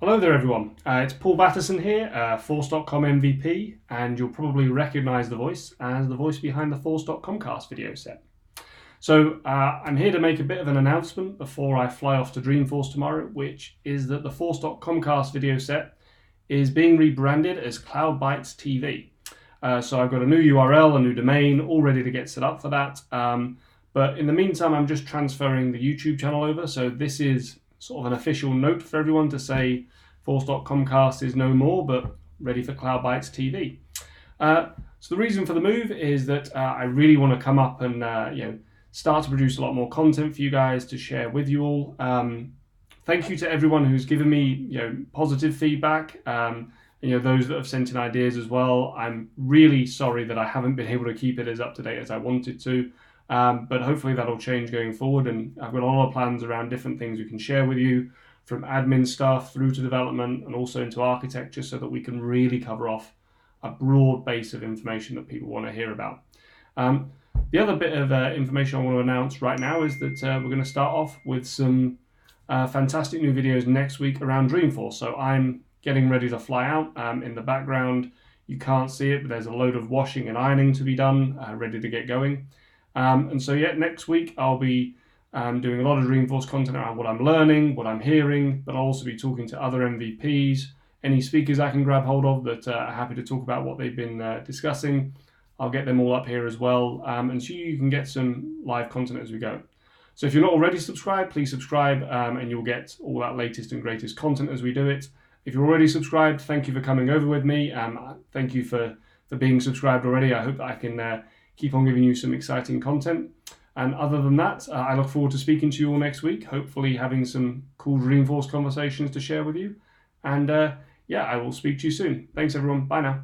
Hello there everyone, it's Paul Batterson here, force.com MVP, and you'll probably recognise the voice as the voice behind the forcedotcomcasts video set. So I'm here to make a bit of an announcement before I fly off to Dreamforce tomorrow, which is that the force.comcast video set is being rebranded as Cloud Bytes TV. So I've got a new URL, a new domain, all ready to get set up for that. But in the meantime, I'm just transferring the YouTube channel over, so this is sort of an official note for everyone to say force.comcast is no more, but ready for Cloud Bytes TV. So the reason for the move is that I really want to come up and start to produce a lot more content for you guys to share with you all. Thank you to everyone who's given me positive feedback. Those that have sent in ideas as well. I'm really sorry that I haven't been able to keep it as up to date as I wanted to. But hopefully that'll change going forward, and I've got a lot of plans around different things we can share with you, from admin stuff through to development and also into architecture, so that we can really cover off a broad base of information that people want to hear about. The other bit of information I want to announce right now is that we're going to start off with some fantastic new videos next week around Dreamforce. So I'm getting ready to fly out. In the background you can't see it, but there's a load of washing and ironing to be done, ready to get going. Next week I'll be doing a lot of Dreamforce content around what I'm learning, what I'm hearing, but I'll also be talking to other MVPs, any speakers I can grab hold of that are happy to talk about what they've been discussing. I'll get them all up here as well, and so you can get some live content as we go. So if you're not already subscribed, please subscribe, and you'll get all that latest and greatest content as we do it. If you're already subscribed, thank you for coming over with me. Thank you for being subscribed already. I hope that I can keep on giving you some exciting content. And other than that, I look forward to speaking to you all next week, hopefully having some cool Dreamforce conversations to share with you. And I will speak to you soon. Thanks everyone. Bye now.